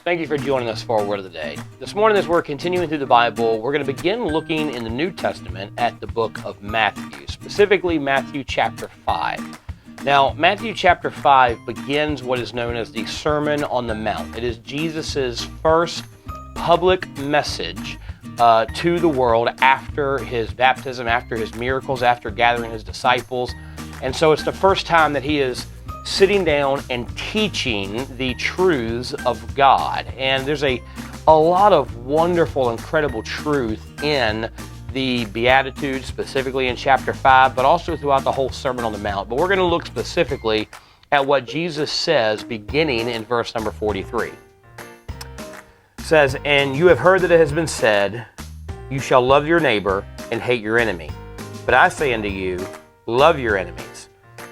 Thank you for joining us for our Word of the Day. This morning, as we're continuing through the Bible, we're going to begin looking in the New Testament at the book of Matthew, specifically Matthew chapter 5. Now, Matthew chapter 5 begins what is known as the Sermon on the Mount. It is Jesus' first public message to the world after his baptism, after his miracles, after gathering his disciples. And so it's the first time that he is sitting down and teaching the truths of God. And there's a lot of wonderful, incredible truth in the Beatitudes, specifically in chapter 5, but also throughout the whole Sermon on the Mount. But we're going to look specifically at what Jesus says beginning in verse number 43. It says, "And you have heard that it has been said, you shall love your neighbor and hate your enemy. But I say unto you, love your enemies.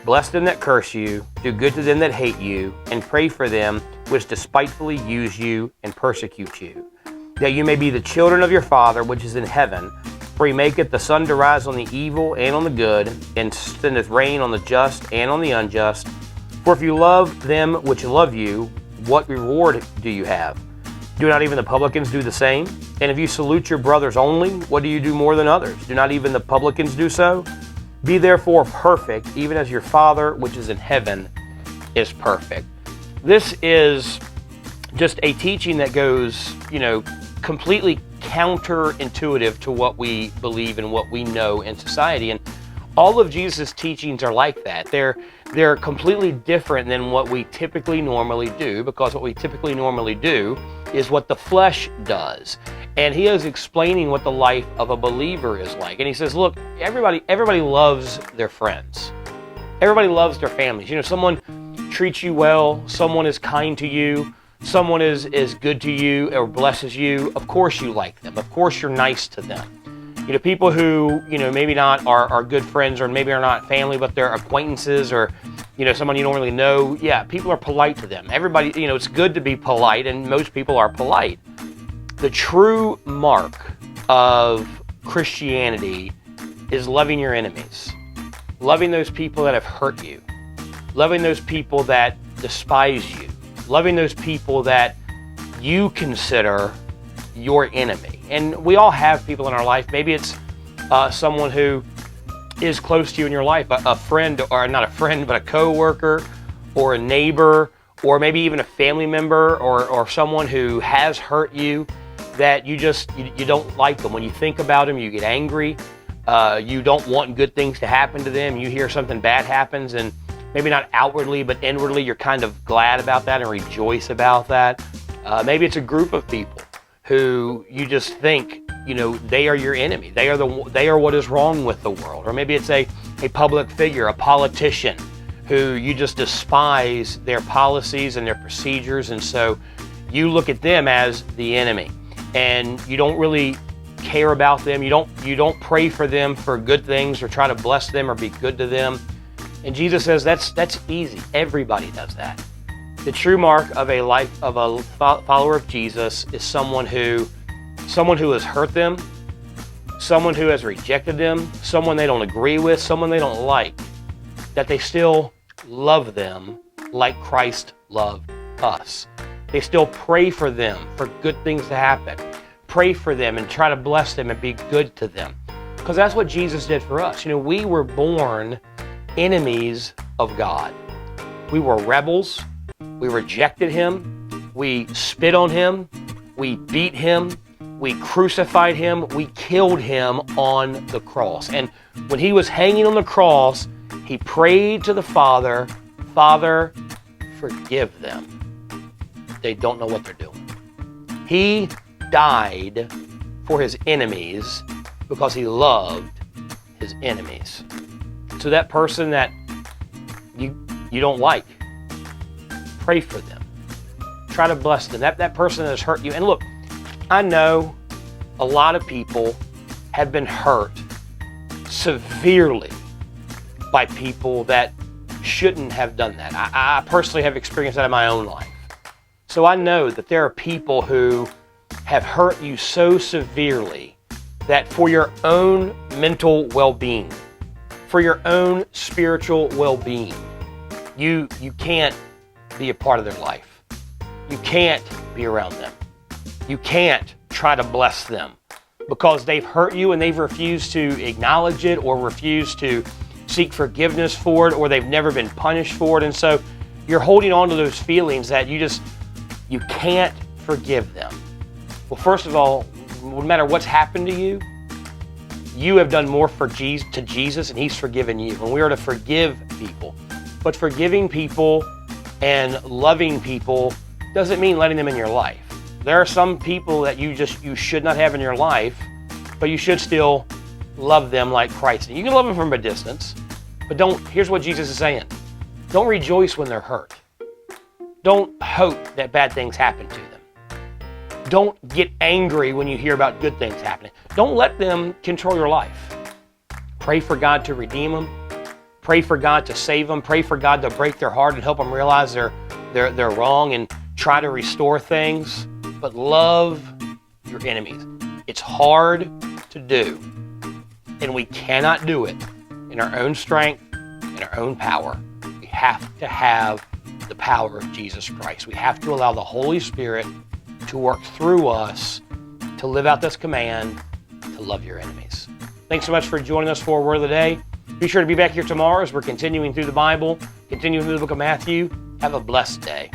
Bless them that curse you, do good to them that hate you, and pray for them which despitefully use you and persecute you, that you may be the children of your Father which is in heaven. For he maketh the sun to rise on the evil and on the good, and sendeth rain on the just and on the unjust. For if you love them which love you, what reward do you have? Do not even the publicans do the same? And if you salute your brothers only, what do you do more than others? Do not even the publicans do so? Be therefore perfect, even as your Father which is in heaven is perfect." This is just a teaching that goes, completely counterintuitive to what we believe and what we know in society. And all of Jesus' teachings are like that. They're completely different than what we typically normally do, because what we typically normally do is what the flesh does. And he is explaining what the life of a believer is like. And he says, look, everybody loves their friends. Everybody loves their families. Someone treats you well, someone is kind to you, someone is good to you or blesses you. Of course you like them. Of course you're nice to them. People who, maybe not are good friends, or maybe are not family, but they're acquaintances, or, someone you don't really know. Yeah, people are polite to them. Everybody, it's good to be polite, and most people are polite. The true mark of Christianity is loving your enemies, loving those people that have hurt you, loving those people that despise you, loving those people that you consider your enemy. And we all have people in our life. Maybe it's someone who is close to you in your life, a friend, or not a friend, but a coworker, or a neighbor, or maybe even a family member, or someone who has hurt you, that you don't like them. When you think about them, you get angry. You don't want good things to happen to them. You hear something bad happens, and maybe not outwardly, but inwardly, you're kind of glad about that and rejoice about that. Maybe it's a group of people who you just think, they are your enemy. They are what is wrong with the world. Or maybe it's a public figure, a politician, who you just despise their policies and their procedures, and so you look at them as the enemy, and you don't really care about them. You don't pray for them for good things, or try to bless them, or be good to them. And Jesus says that's easy. Everybody does that. The true mark of a follower of Jesus is someone who has hurt them, someone who has rejected them, someone they don't agree with, someone they don't like, that they still love them like Christ loved us. They still pray for them for good things to happen. Pray for them and try to bless them and be good to them. Because that's what Jesus did for us. We were born enemies of God. We were rebels. We rejected him. We spit on him. We beat him. We crucified him. We killed him on the cross. And when he was hanging on the cross, he prayed to the Father, "Father, forgive them. They don't know what they're doing." He died for his enemies because he loved his enemies. So that person that you don't like, pray for them. Try to bless them. That person that has hurt you. And look, I know a lot of people have been hurt severely by people that shouldn't have done that. I personally have experienced that in my own life. So I know that there are people who have hurt you so severely that for your own mental well-being, for your own spiritual well-being, you can't be a part of their life. You can't be around them. You can't try to bless them because they've hurt you and they've refused to acknowledge it or refused to seek forgiveness for it, or they've never been punished for it. And so you're holding on to those feelings that you can't forgive them. Well, first of all, no matter what's happened to you, you have done more to Jesus and He's forgiven you. And we are to forgive people. But forgiving people and loving people doesn't mean letting them in your life. There are some people that you should not have in your life, but you should still love them like Christ. You can love them from a distance, but here's what Jesus is saying. Don't rejoice when they're hurt. Don't hope that bad things happen to them. Don't get angry when you hear about good things happening. Don't let them control your life. Pray for God to redeem them. Pray for God to save them. Pray for God to break their heart and help them realize they're wrong and try to restore things. But love your enemies. It's hard to do, and we cannot do it in our own strength, in our own power. We have to have the power of Jesus Christ. We have to allow the Holy Spirit to work through us to live out this command to love your enemies. Thanks so much for joining us for Word of the Day. Be sure to be back here tomorrow as we're continuing through the Bible, continuing through the book of Matthew. Have a blessed day.